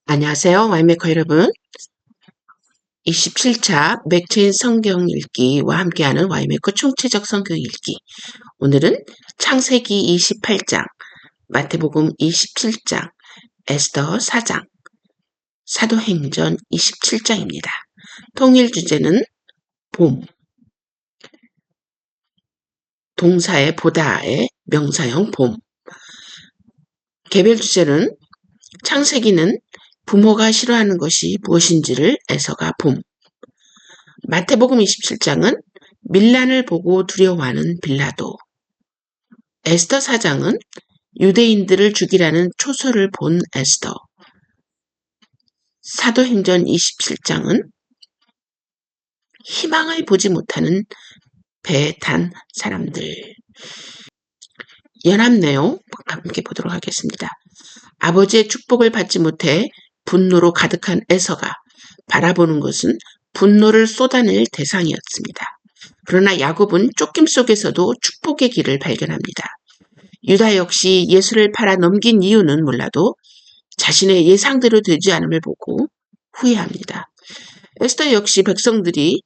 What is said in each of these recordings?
안녕하세요. 와이메커 여러분. 27차 맥체인 성경 읽기와 함께하는 와이메커 총체적 성경 읽기. 오늘은 창세기 28장, 마태복음 27장, 에스더 4장, 사도행전 27장입니다. 통일 주제는 봄, 동사의 보다의 명사형 봄. 개별 주제는 창세기는 부모가 싫어하는 것이 무엇인지를 에서가 봄. 마태복음 27장은 밀란을 보고 두려워하는 빌라도. 에스더 4장은 유대인들을 죽이라는 초소를 본 에스더. 사도행전 27장은 희망을 보지 못하는 배에 탄 사람들. 연합 내용 함께 보도록 하겠습니다. 아버지의 축복을 받지 못해 분노로 가득한 에서가 바라보는 것은 분노를 쏟아낼 대상이었습니다. 그러나 야곱은 쫓김 속에서도 축복의 길을 발견합니다. 유다 역시 예수를 팔아 넘긴 이유는 몰라도 자신의 예상대로 되지 않음을 보고 후회합니다. 에스더 역시 백성들이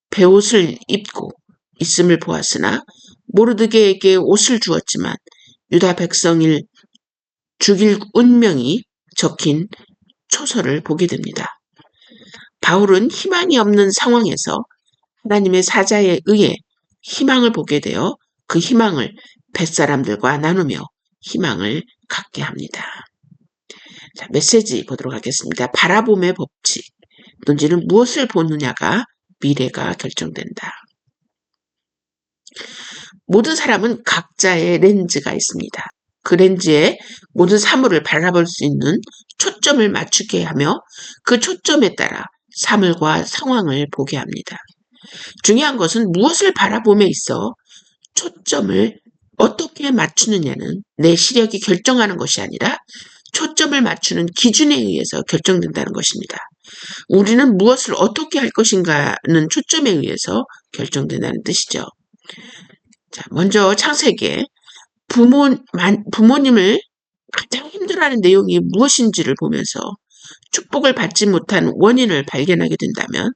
베옷을 입고 있음을 보았으나 모르드게에게 옷을 주었지만 유다 백성을 죽일 운명이 적힌 초서를 보게 됩니다. 바울은 희망이 없는 상황에서 하나님의 사자에 의해 희망을 보게 되어 그 희망을 뱃사람들과 나누며 희망을 갖게 합니다. 자, 메시지 보도록 하겠습니다. 바라봄의 법칙. 논지는 무엇을 보느냐가 미래가 결정된다. 모든 사람은 각자의 렌즈가 있습니다. 그 렌즈에 모든 사물을 바라볼 수 있는 초점을 맞추게 하며 그 초점에 따라 사물과 상황을 보게 합니다. 중요한 것은 무엇을 바라봄에 있어 초점을 어떻게 맞추느냐는 내 시력이 결정하는 것이 아니라 초점을 맞추는 기준에 의해서 결정된다는 것입니다. 우리는 무엇을 어떻게 할 것인가는 초점에 의해서 결정된다는 뜻이죠. 자, 먼저 창세기에 부모님을 가장 힘들어하는 내용이 무엇인지를 보면서 축복을 받지 못한 원인을 발견하게 된다면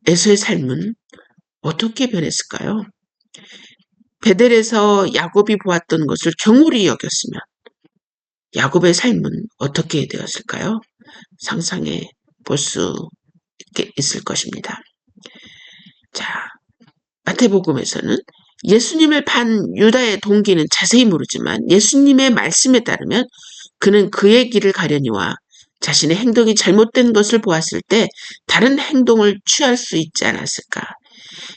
에서의 삶은 어떻게 변했을까요? 베델에서 야곱이 보았던 것을 경홀히 여겼으면 야곱의 삶은 어떻게 되었을까요? 상상해 볼 수 있을 것입니다. 자, 마태복음에서는 예수님을 판 유다의 동기는 자세히 모르지만 예수님의 말씀에 따르면 그는 그의 길을 가려니와 자신의 행동이 잘못된 것을 보았을 때 다른 행동을 취할 수 있지 않았을까?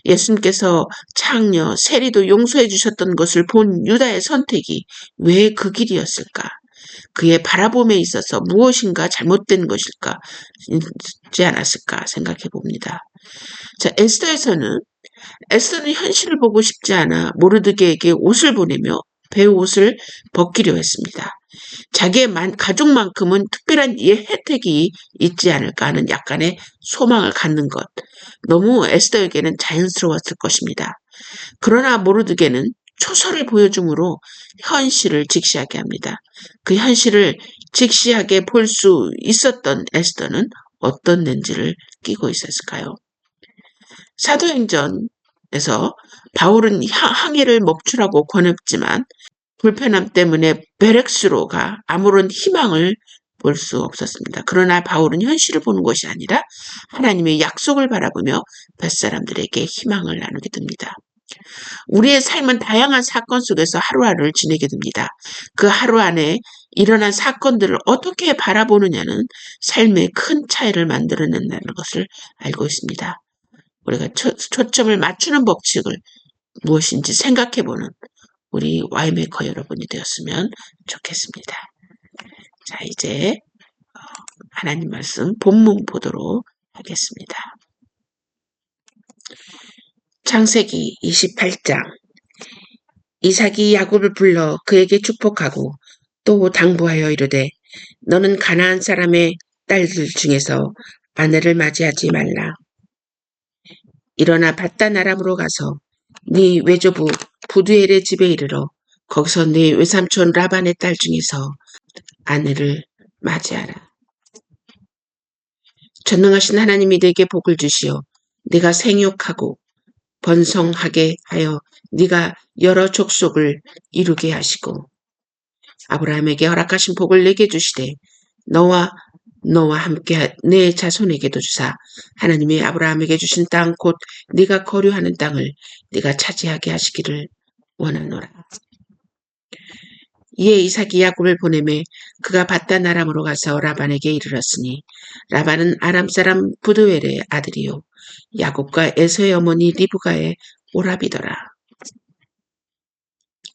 예수님께서 창녀 세리도 용서해 주셨던 것을 본 유다의 선택이 왜 그 길이었을까? 그의 바라봄에 있어서 무엇인가 잘못된 것일까? 있지 않았을까 생각해 봅니다. 자, 에스더는 현실을 보고 싶지 않아 모르드게에게 옷을 보내며 배옷을 벗기려 했습니다. 자기의 가족만큼은 특별한 혜택이 있지 않을까 하는 약간의 소망을 갖는 것. 너무 에스더에게는 자연스러웠을 것입니다. 그러나 모르드게는 초서를 보여줌으로 현실을 직시하게 합니다. 그 현실을 직시하게 볼 수 있었던 에스더는 어떤 렌즈를 끼고 있었을까요? 사도행전에서 바울은 항해를 멈추라고 권했지만 불편함 때문에 베렉스로 가 아무런 희망을 볼 수 없었습니다. 그러나 바울은 현실을 보는 것이 아니라 하나님의 약속을 바라보며 뱃사람들에게 희망을 나누게 됩니다. 우리의 삶은 다양한 사건 속에서 하루하루를 지내게 됩니다. 그 하루 안에 일어난 사건들을 어떻게 바라보느냐는 삶에 큰 차이를 만들어낸다는 것을 알고 있습니다. 우리가 초점을 맞추는 법칙을 무엇인지 생각해보는 우리 와이메커 여러분이 되었으면 좋겠습니다. 자, 이제 하나님 말씀 본문 보도록 하겠습니다. 창세기 28장. 이삭이 야곱을 불러 그에게 축복하고 또 당부하여 이르되 너는 가나안 사람의 딸들 중에서 아내를 맞이하지 말라. 일어나 밧단 아람으로 가서 네 외조부 부두엘의 집에 이르러 거기서 네 외삼촌 라반의 딸 중에서 아내를 맞이하라. 전능하신 하나님이 네게 복을 주시어 네가 생육하고 번성하게 하여 네가 여러 족속을 이루게 하시고 아브라함에게 허락하신 복을 내게 주시되 너와 함께 내 자손에게도 주사 하나님이 아브라함에게 주신 땅 곧 네가 거류하는 땅을 네가 차지하게 하시기를 원하노라. 이에 이삭이 야곱을 보내매 그가 밧단 아람으로 가서 라반에게 이르렀으니 라반은 아람 사람 부두엘의 아들이요 야곱과 에서의 어머니 리브가의 오라비더라.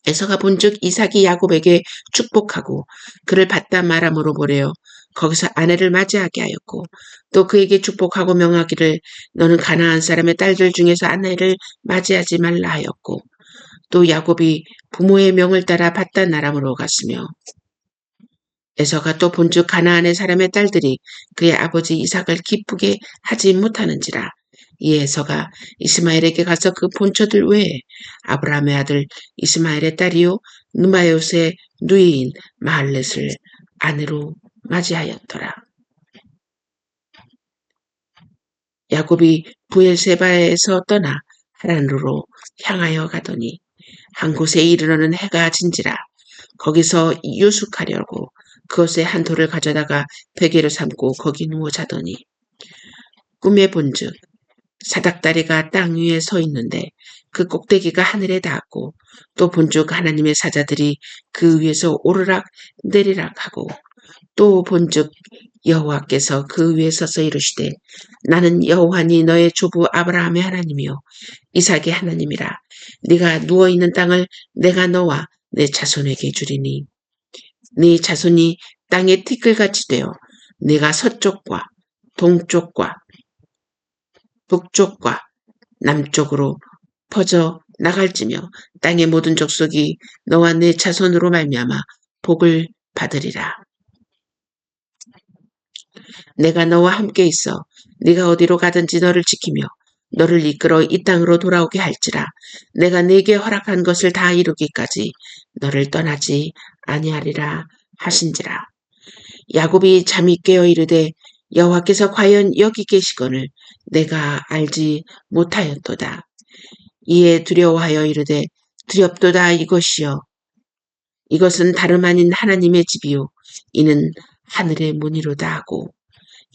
에서가 본즉 이삭이 야곱에게 축복하고 그를 밧단 아람으로 보내어 거기서 아내를 맞이하게 하였고 또 그에게 축복하고 명하기를 너는 가나안 사람의 딸들 중에서 아내를 맞이하지 말라 하였고 또 야곱이 부모의 명을 따라 밧단 아람으로 갔으며 에서가 또 본즉 가나안의 사람의 딸들이 그의 아버지 이삭을 기쁘게 하지 못하는지라 이에 에서가 이스마엘에게 가서 그 본처들 외에 아브라함의 아들 이스마엘의 딸이요 누바요스의 누이인 마할렛을 아내로 맞이하였더라. 야곱이 부엘세바에서 떠나 하란으로 향하여 가더니 한 곳에 이르러는 해가 진지라 거기서 유숙하려고 그것에 한 돌을 가져다가 베개로 삼고 거기 누워 자더니 꿈에 본즉 사닥다리가 땅 위에 서 있는데 그 꼭대기가 하늘에 닿았고 또 본즉 하나님의 사자들이 그 위에서 오르락 내리락 하고 또 본즉 여호와께서 그 위에 서서 이르시되 나는 여호와니 너의 조부 아브라함의 하나님이요 이삭의 하나님이라 네가 누워있는 땅을 내가 너와 내 자손에게 주리니 네 자손이 땅의 티끌같이 되어 네가 서쪽과 동쪽과 북쪽과 남쪽으로 퍼져 나갈지며 땅의 모든 족속이 너와 내 자손으로 말미암아 복을 받으리라. 내가 너와 함께 있어 네가 어디로 가든지 너를 지키며 너를 이끌어 이 땅으로 돌아오게 할지라 내가 네게 허락한 것을 다 이루기까지 너를 떠나지 아니하리라 하신지라. 야곱이 잠이 깨어 이르되 여호와께서 과연 여기 계시거늘 내가 알지 못하였도다. 이에 두려워하여 이르되 두렵도다 이것이여 이것은 다름 아닌 하나님의 집이요 이는 하늘의 문이로다 하고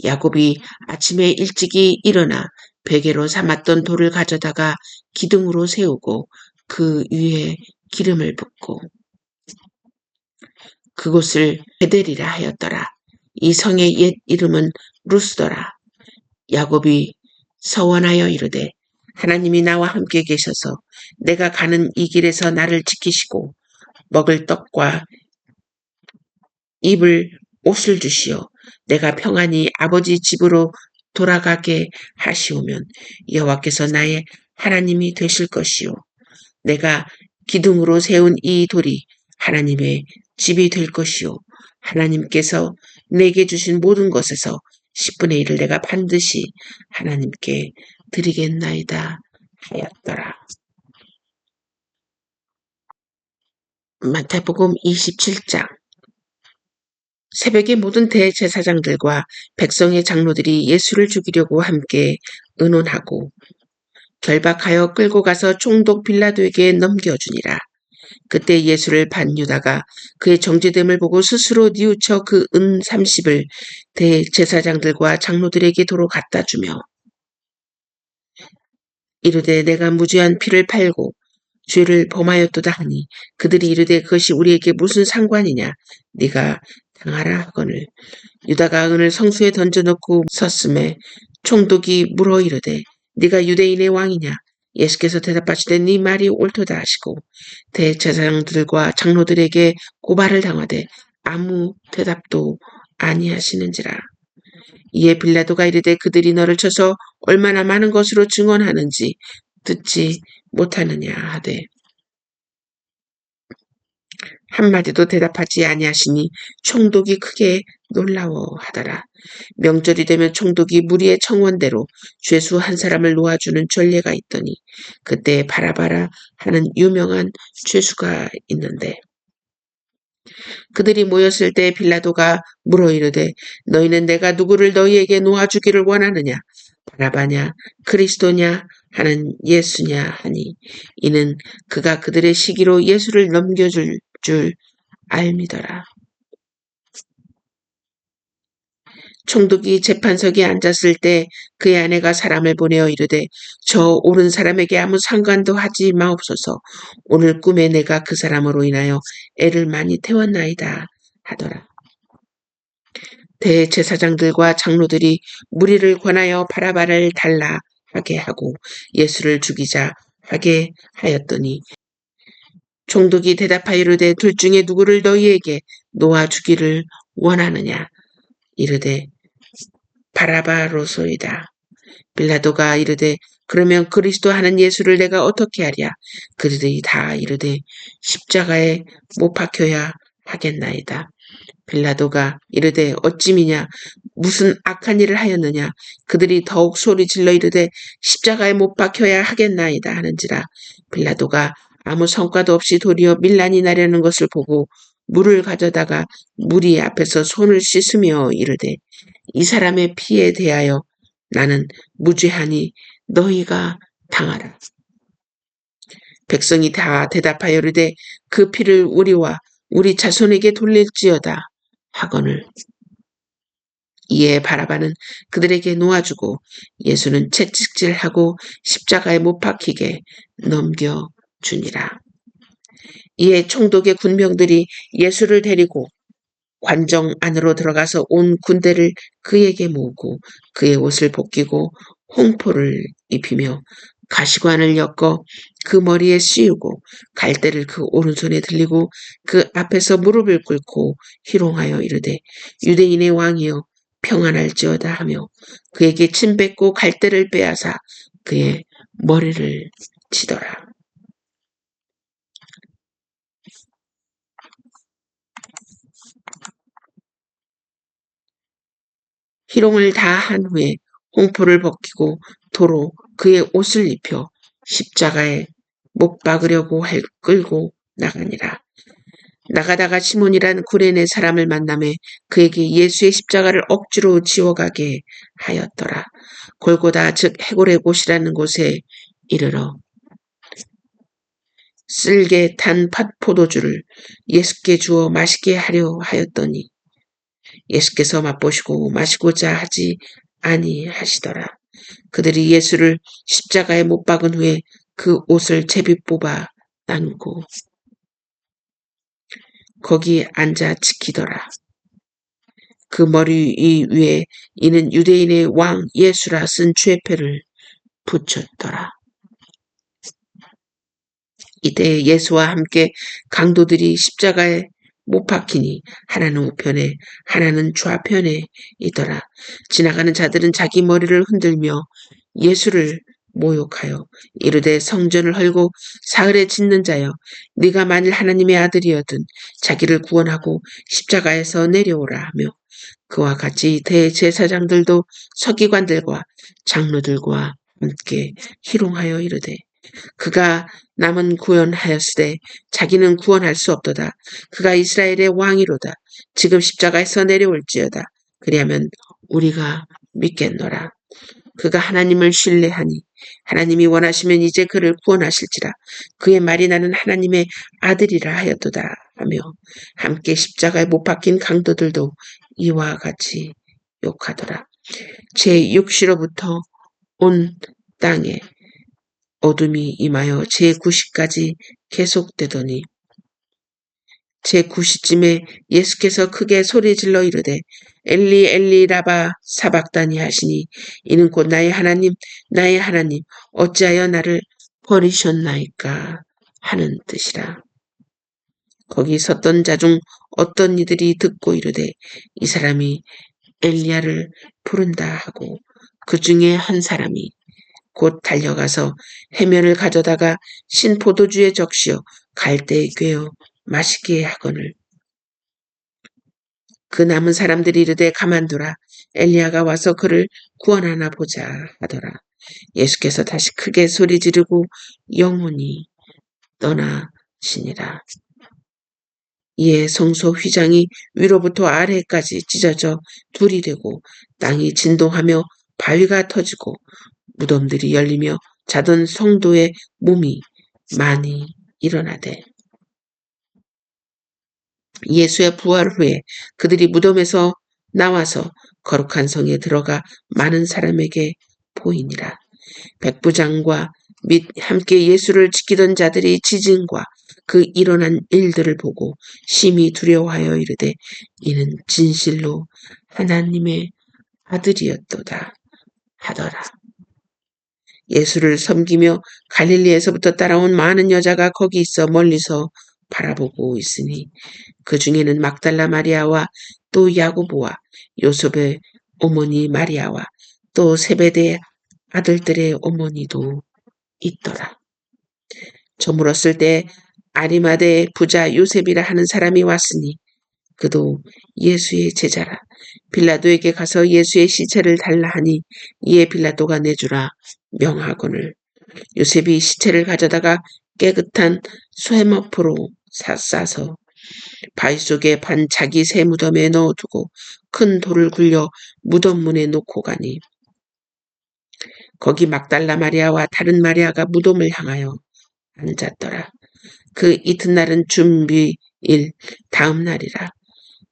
야곱이 아침에 일찍이 일어나 베개로 삼았던 돌을 가져다가 기둥으로 세우고 그 위에 기름을 붓고 그곳을 베델이라 하였더라. 이 성의 옛 이름은 루스더라. 야곱이 서원하여 이르되 하나님이 나와 함께 계셔서 내가 가는 이 길에서 나를 지키시고 먹을 떡과 입을 옷을 주시어 내가 평안히 아버지 집으로 돌아가게 하시오면 여호와께서 나의 하나님이 되실 것이요 내가 기둥으로 세운 이 돌이 하나님의 집이 될 것이요 하나님께서 내게 주신 모든 것에서 10분의 1을 내가 반드시 하나님께 드리겠나이다 하였더라. 마태복음 27장. 새벽에 모든 대제사장들과 백성의 장로들이 예수를 죽이려고 함께 의논하고 결박하여 끌고 가서 총독 빌라도에게 넘겨주니라. 그때 예수를 반 유다가 그의 정죄됨을 보고 스스로 뉘우쳐 그 은 30을 대제사장들과 장로들에게 도로 갖다 주며 이르되 내가 무죄한 피를 팔고 죄를 범하였도다 하니 그들이 이르되 그것이 우리에게 무슨 상관이냐 네가 당하라 하거늘 유다가 은을 성수에 던져놓고 섰음에 총독이 물어 이르되 네가 유대인의 왕이냐 예수께서 대답하시되 네 말이 옳도다 하시고 대제사장들과 장로들에게 고발을 당하되 아무 대답도 아니하시는지라. 이에 빌라도가 이르되 그들이 너를 쳐서 얼마나 많은 것으로 증언하는지 듣지 못하느냐 하되 한마디도 대답하지 아니하시니 총독이 크게 놀라워하더라. 명절이 되면 총독이 무리의 청원대로 죄수 한 사람을 놓아주는 전례가 있더니 그때 바라바라 하는 유명한 죄수가 있는데 그들이 모였을 때 빌라도가 물어 이르되 너희는 내가 누구를 너희에게 놓아주기를 원하느냐 바라바냐 그리스도냐 하는 예수냐 하니 이는 그가 그들의 시기로 예수를 넘겨줄 줄 알미더라. 총독이 재판석에 앉았을 때 그의 아내가 사람을 보내어 이르되 저 옳은 사람에게 아무 상관도 하지 마옵소서. 오늘 꿈에 내가 그 사람으로 인하여 애를 많이 태웠나이다 하더라. 대제사장들과 장로들이 무리를 권하여 바라바를 달라 하게 하고 예수를 죽이자 하게 하였더니 총독이 대답하여 이르되 둘 중에 누구를 너희에게 놓아 주기를 원하느냐 이르되 바라바로소이다. 빌라도가 이르되 그러면 그리스도 하는 예수를 내가 어떻게 하랴. 그들이 다 이르되 십자가에 못 박혀야 하겠나이다. 빌라도가 이르되 어찌미냐 무슨 악한 일을 하였느냐. 그들이 더욱 소리질러 이르되 십자가에 못 박혀야 하겠나이다 하는지라. 빌라도가 아무 성과도 없이 도리어 밀란이 나려는 것을 보고 물을 가져다가 무리 앞에서 손을 씻으며 이르되 이 사람의 피에 대하여 나는 무죄하니 너희가 당하라. 백성이 다 대답하여 이르되 그 피를 우리와 우리 자손에게 돌릴지어다 하거늘. 이에 바라바는 그들에게 놓아주고 예수는 채찍질하고 십자가에 못 박히게 넘겨주니라. 이에 총독의 군병들이 예수를 데리고 관정 안으로 들어가서 온 군대를 그에게 모으고 그의 옷을 벗기고 홍포를 입히며 가시관을 엮어 그 머리에 씌우고 갈대를 그 오른손에 들리고 그 앞에서 무릎을 꿇고 희롱하여 이르되 유대인의 왕이여 평안할지어다 하며 그에게 침 뱉고 갈대를 빼앗아 그의 머리를 치더라. 희롱을 다 한 후에 홍포를 벗기고 도로 그의 옷을 입혀 십자가에 못 박으려고 끌고 나가니라. 나가다가 시몬이란 구레네 사람을 만나매 그에게 예수의 십자가를 억지로 지워가게 하였더라. 골고다 즉 해골의 곳이라는 곳에 이르러 쓸게 탄 팥포도주를 예수께 주어 마시게 하려 하였더니 예수께서 맛보시고 마시고자 하지 아니하시더라. 그들이 예수를 십자가에 못 박은 후에 그 옷을 제비 뽑아 나누고 거기 앉아 지키더라. 그 머리 위에 이는 유대인의 왕 예수라 쓴 죄패를 붙였더라. 이때 예수와 함께 강도들이 십자가에 못 박히니 하나는 우편에 하나는 좌편에 있더라. 지나가는 자들은 자기 머리를 흔들며 예수를 모욕하여 이르되 성전을 헐고 사흘에 짓는 자여 네가 만일 하나님의 아들이어든 자기를 구원하고 십자가에서 내려오라 하며 그와 같이 대제사장들도 서기관들과 장로들과 함께 희롱하여 이르되 그가 남은 구원하였으되 자기는 구원할 수 없도다. 그가 이스라엘의 왕이로다. 지금 십자가에서 내려올지어다. 그리하면 우리가 믿겠노라. 그가 하나님을 신뢰하니 하나님이 원하시면 이제 그를 구원하실지라. 그의 말이 나는 하나님의 아들이라 하였도다 하며 함께 십자가에 못 박힌 강도들도 이와 같이 욕하더라. 제6시로부터 온 땅에 어둠이 임하여 제9시까지 계속되더니 제9시쯤에 예수께서 크게 소리질러 이르되 엘리 엘리 라바 사박다니 하시니 이는 곧 나의 하나님 어찌하여 나를 버리셨나이까 하는 뜻이라. 거기 섰던 자 중 어떤 이들이 듣고 이르되 이 사람이 엘리야를 부른다 하고 그 중에 한 사람이 곧 달려가서 해면을 가져다가 신 포도주에 적시어 갈대에 꿰어 마시게 하거늘 그 남은 사람들이 이르되 가만두라 엘리야가 와서 그를 구원하나 보자 하더라. 예수께서 다시 크게 소리 지르고 영혼이 떠나시니라. 이에 성소 휘장이 위로부터 아래까지 찢어져 둘이 되고 땅이 진동하며 바위가 터지고 무덤들이 열리며 자던 성도의 몸이 많이 일어나되 예수의 부활 후에 그들이 무덤에서 나와서 거룩한 성에 들어가 많은 사람에게 보이니라. 백부장과 및 함께 예수를 지키던 자들이 지진과 그 일어난 일들을 보고 심히 두려워하여 이르되 이는 진실로 하나님의 아들이었도다 하더라. 예수를 섬기며 갈릴리에서부터 따라온 많은 여자가 거기 있어 멀리서 바라보고 있으니 그 중에는 막달라 마리아와 또 야고보와 요셉의 어머니 마리아와 또 세베대 아들들의 어머니도 있더라. 저물었을 때 아리마대 부자 요셉이라 하는 사람이 왔으니 그도 예수의 제자라. 빌라도에게 가서 예수의 시체를 달라 하니 이에 빌라도가 내주라 명하거늘 요셉이 시체를 가져다가 깨끗한 쇠머프로 싸서 바위 속에 반 자기 새 무덤에 넣어두고 큰 돌을 굴려 무덤 문에 놓고 가니 거기 막달라 마리아와 다른 마리아가 무덤을 향하여 앉았더라. 그 이튿날은 준비일 다음 날이라.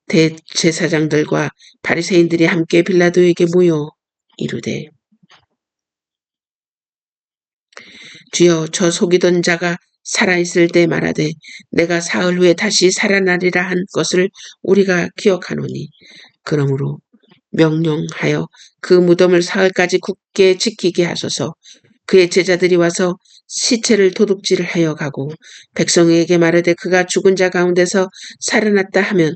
대제사장들과 바리새인들이 함께 빌라도에게 모여 이르되 주여 저 속이던 자가 살아있을 때 말하되 내가 사흘 후에 다시 살아나리라 한 것을 우리가 기억하노니 그러므로 명령하여 그 무덤을 사흘까지 굳게 지키게 하소서. 그의 제자들이 와서 시체를 도둑질하여 가고 백성에게 말하되 그가 죽은 자 가운데서 살아났다 하면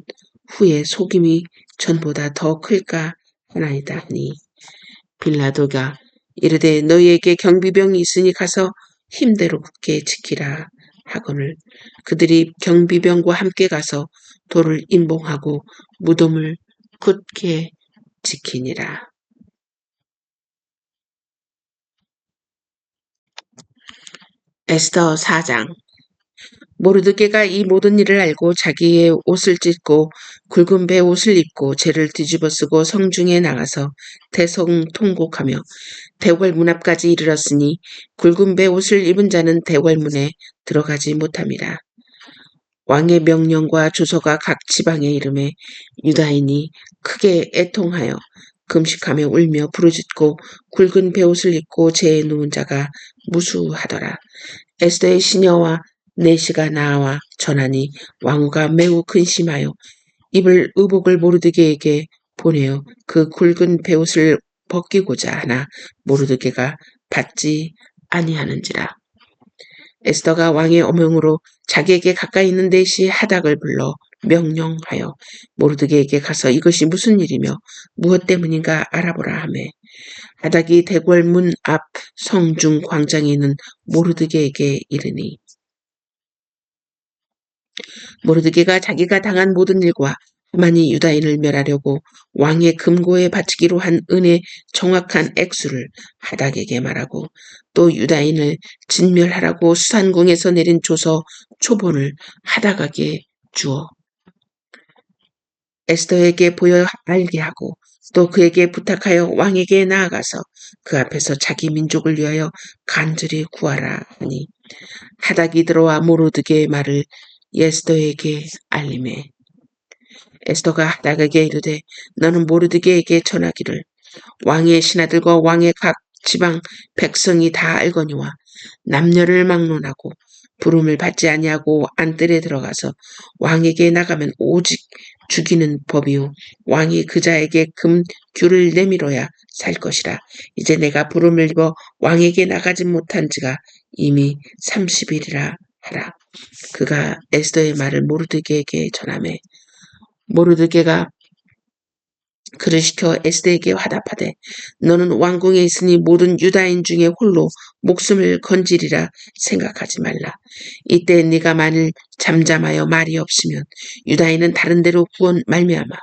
후에 속임이 전보다 더 클까 하나이다 하니 빌라도가 이르되 너희에게 경비병이 있으니 가서 힘대로 굳게 지키라 하거늘 그들이 경비병과 함께 가서 돌을 임봉하고 무덤을 굳게 지키니라. 에스더 4장. 모르드게가 이 모든 일을 알고 자기의 옷을 찢고 굵은 배 옷을 입고 죄를 뒤집어 쓰고 성중에 나가서 대성통곡하며 대궐문 앞까지 이르렀으니 굵은 배 옷을 입은 자는 대궐문에 들어가지 못함이라. 왕의 명령과 주소가 각 지방에 이름에 유다인이 크게 애통하여 금식하며 울며 부르짖고 굵은 베옷을 입고 재에 누운 자가 무수하더라. 에스더의 시녀와 내시가 나와 전하니 왕후가 매우 근심하여 입을 의복을 모르드게에게 보내어 그 굵은 베옷을 벗기고자 하나 모르드게가 받지 아니하는지라. 에스더가 왕의 어명으로 자기에게 가까이 있는 내시 하닥을 불러 명령하여 모르드게에게 가서 이것이 무슨 일이며 무엇 때문인가 알아보라 하매 하닥이 대궐문 앞 성중 광장에 있는 모르드게에게 이르니 모르드게가 자기가 당한 모든 일과 하만이 유다인을 멸하려고 왕의 금고에 바치기로 한 은의 정확한 액수를 하닥에게 말하고 또 유다인을 진멸하라고 수산궁에서 내린 조서 초본을 하닥에게 주어 에스더에게 보여 알게 하고 또 그에게 부탁하여 왕에게 나아가서 그 앞에서 자기 민족을 위하여 간절히 구하라 하니 하닥이 들어와 모르드게의 말을 에스더에게 알림해 에스더가 하닥에게 이르되 너는 모르드게에게 전하기를 왕의 신하들과 왕의 각 지방 백성이 다 알거니와 남녀를 막론하고 부름을 받지 아니하고 안뜰에 들어가서 왕에게 나가면 오직 죽이는 법이요 왕이 그 자에게 금규를 내밀어야 살 것이라. 이제 내가 부름을 입어 왕에게 나가지 못한 지가 이미 30일이라 하라. 그가 에스더의 말을 모르드게에게 전하매 모르드게가 그를 시켜 에스더에게 화답하되 너는 왕궁에 있으니 모든 유다인 중에 홀로 목숨을 건지리라 생각하지 말라. 이때 네가 만일 잠잠하여 말이 없으면 유다인은 다른 데로 구원 말미암아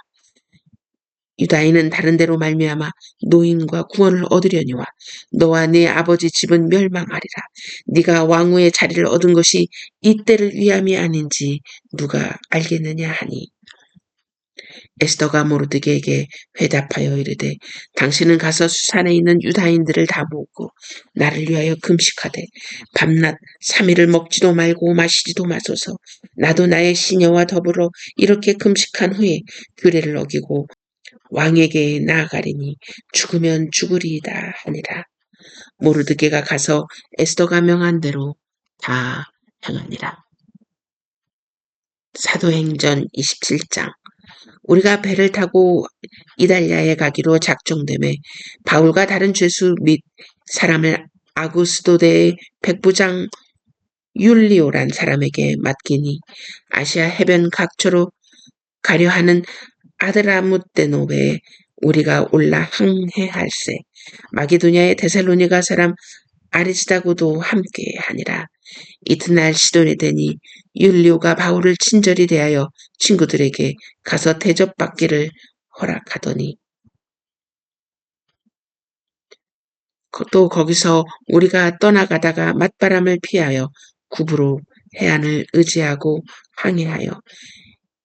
유다인은 다른 데로 말미암아 노임과 구원을 얻으려니와 너와 네 아버지 집은 멸망하리라. 네가 왕후의 자리를 얻은 것이 이때를 위함이 아닌지 누가 알겠느냐 하니 에스더가 모르드게에게 회답하여 이르되 당신은 가서 수산에 있는 유다인들을 다 모으고 나를 위하여 금식하되 밤낮 3일을 먹지도 말고 마시지도 마소서. 나도 나의 시녀와 더불어 이렇게 금식한 후에 규례를 어기고 왕에게 나아가리니 죽으면 죽으리이다 하니라. 모르드게가 가서 에스더가 명한 대로 다 행하니라. 사도행전 27장. 우리가 배를 타고 이달리아에 가기로 작정되매 바울과 다른 죄수 및 사람을 아구스도대의 백부장 율리오란 사람에게 맡기니 아시아 해변 각처로 가려 하는 아드라무떼노베에 우리가 올라 항해할세. 마게도냐의 데살로니가 사람 아리스다고도 함께 하니라. 이튿날 시돈에 되니 율리오가 바울을 친절히 대하여 친구들에게 가서 대접받기를 허락하더니 또 거기서 우리가 떠나가다가 맞바람을 피하여 구브로 해안을 의지하고 항해하여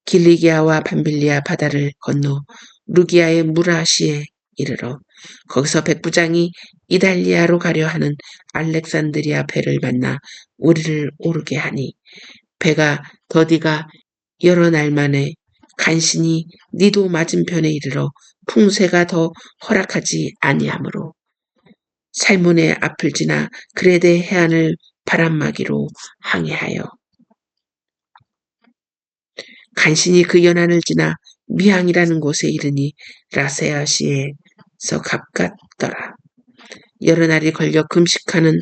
길리기아와 밤빌리아 바다를 건너 루기아의 무라시에 이르러 거기서 백부장이 이달리아로 가려 하는 알렉산드리아 배를 만나 우리를 오르게 하니 배가 더디가 여러 날 만에 간신히 니도 맞은편에 이르러 풍세가 더 허락하지 아니하므로 살문의 앞을 지나 그레데 해안을 바람막이로 항해하여 간신히 그 연안을 지나 미항이라는 곳에 이르니 라세아시에서 가깝더라. 여러 날이 걸려 금식하는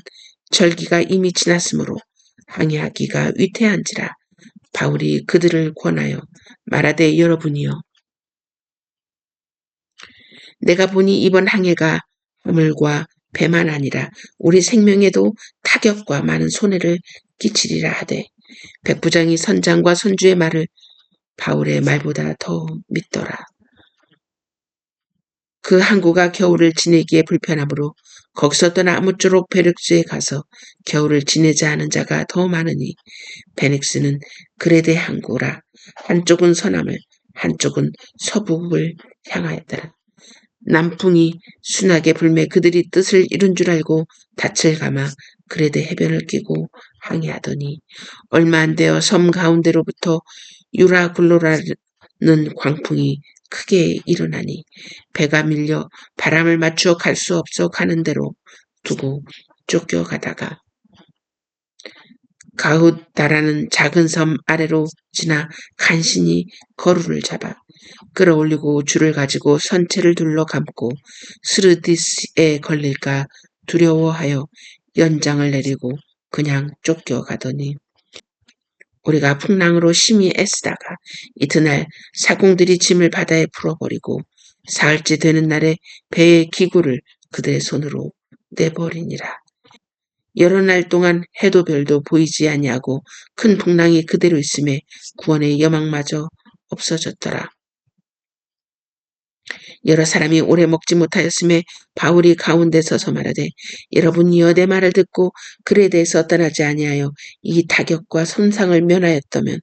절기가 이미 지났으므로 항해하기가 위태한지라. 바울이 그들을 권하여 말하되 여러분이여 내가 보니 이번 항해가 화물과 배만 아니라 우리 생명에도 타격과 많은 손해를 끼치리라 하되 백부장이 선장과 선주의 말을 바울의 말보다 더 믿더라. 그 항구가 겨울을 지내기에 불편하므로 거기서 떠나 아무쪼록 베넥스에 가서 겨울을 지내자 하는 자가 더 많으니 베넥스는 그레데 항구라. 한쪽은 서남을 한쪽은 서북을 향하였더라. 남풍이 순하게 불매 그들이 뜻을 이룬 줄 알고 닻을 감아 그레데 해변을 끼고 항해하더니 얼마 안 되어 섬 가운데로부터 유라굴로라는 광풍이 크게 일어나니 배가 밀려 바람을 맞추어 갈 수 없어 가는 대로 두고 쫓겨가다가 가우다라는 작은 섬 아래로 지나 간신히 거루를 잡아 끌어올리고 줄을 가지고 선체를 둘러 감고 스르디스에 걸릴까 두려워하여 연장을 내리고 그냥 쫓겨가더니 우리가 풍랑으로 심히 애쓰다가 이튿날 사공들이 짐을 바다에 풀어버리고 사흘째 되는 날에 배의 기구를 그들의 손으로 내버리니라. 여러 날 동안 해도 별도 보이지 아니하고 큰 풍랑이 그대로 있음에 구원의 여망마저 없어졌더라. 여러 사람이 오래 먹지 못하였음에 바울이 가운데 서서 말하되 여러분이여 내 말을 듣고 글에 대해서 떠나지 아니하여 이 타격과 손상을 면하였다면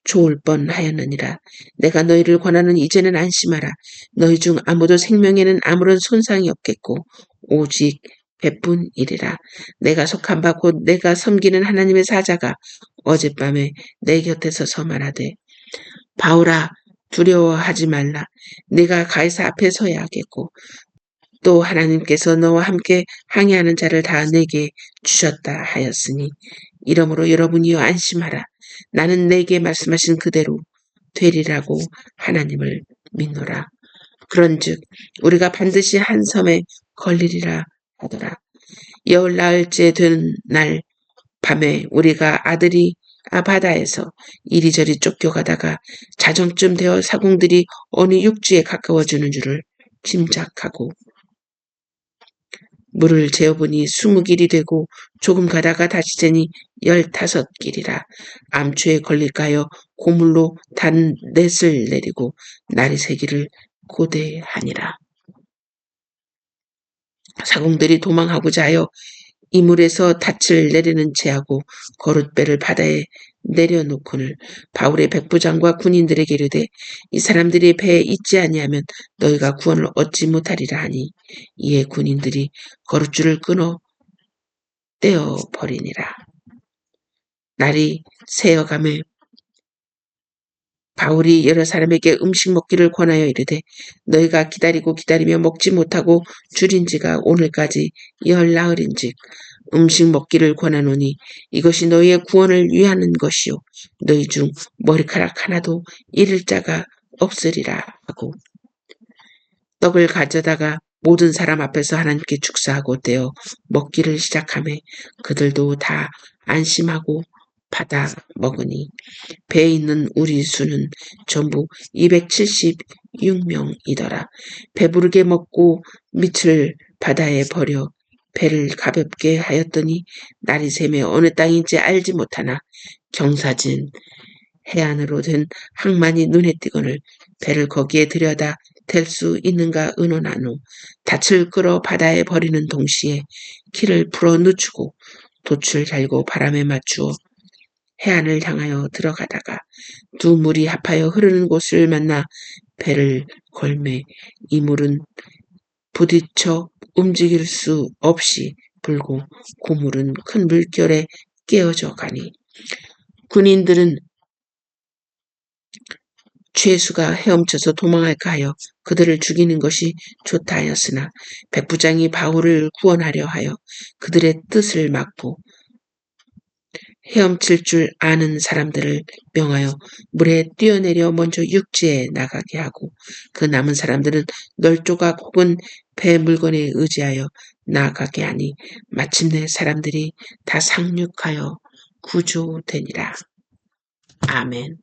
좋을 뻔하였느니라. 내가 너희를 권하는 이제는 안심하라. 너희 중 아무도 생명에는 아무런 손상이 없겠고 오직 배뿐이리라. 내가 속한 바 곧 내가 섬기는 하나님의 사자가 어젯밤에 내 곁에 서서 말하되 바울아 두려워하지 말라. 네가 가이사 앞에 서야 하겠고 또 하나님께서 너와 함께 항해하는 자를 다 내게 주셨다 하였으니 이러므로 여러분이여 안심하라. 나는 내게 말씀하신 그대로 되리라고 하나님을 믿노라. 그런즉 우리가 반드시 한 섬에 걸리리라 하더라. 열 나흘째 된 날 밤에 우리가 아들이 바다에서 이리저리 쫓겨가다가 자정쯤 되어 사공들이 어느 육지에 가까워지는 줄을 짐작하고 물을 재어보니 20길이 되고 조금 가다가 다시 재니 15길이라. 암초에 걸릴까 하여 고물로 단 넷을 내리고 날이 새기를 고대하니라. 사공들이 도망하고자 하여 이물에서 닻을 내리는 채하고 거룻배를 바다에 내려놓고는 바울의 백부장과 군인들에게 이르되 이 사람들이 배에 있지 아니하면 너희가 구원을 얻지 못하리라 하니 이에 군인들이 거룻줄을 끊어 떼어 버리니라. 날이 새어가매 바울이 여러 사람에게 음식 먹기를 권하여 이르되 너희가 기다리고 기다리며 먹지 못하고 줄인 지가 오늘까지 열나흘인즉 음식 먹기를 권하노니 이것이 너희의 구원을 위하는 것이요 너희 중 머리카락 하나도 잃을 자가 없으리라 하고 떡을 가져다가 모든 사람 앞에서 하나님께 축사하고 떼어 먹기를 시작하매 그들도 다 안심하고 받아 먹으니 배에 있는 우리 수는 전부 276명이더라. 배부르게 먹고 밑을 바다에 버려 배를 가볍게 하였더니 날이 새며 어느 땅인지 알지 못하나 경사진 해안으로 된 항만이 눈에 띄거늘 배를 거기에 들여다 댈 수 있는가 의논한 후 닻을 끌어 바다에 버리는 동시에 키를 풀어 늦추고 돛을 달고 바람에 맞추어 해안을 향하여 들어가다가 두 물이 합하여 흐르는 곳을 만나 배를 걸매 이 물은 부딪혀 움직일 수 없이 불고 고물은 큰 물결에 깨어져 가니 군인들은 죄수가 헤엄쳐서 도망할까 하여 그들을 죽이는 것이 좋다 하였으나 백부장이 바울을 구원하려 하여 그들의 뜻을 막고 헤엄칠 줄 아는 사람들을 명하여 물에 뛰어내려 먼저 육지에 나가게 하고 그 남은 사람들은 널조각 혹은 배 물건에 의지하여 나아가게 하니 마침내 사람들이 다 상륙하여 구조되니라. 아멘.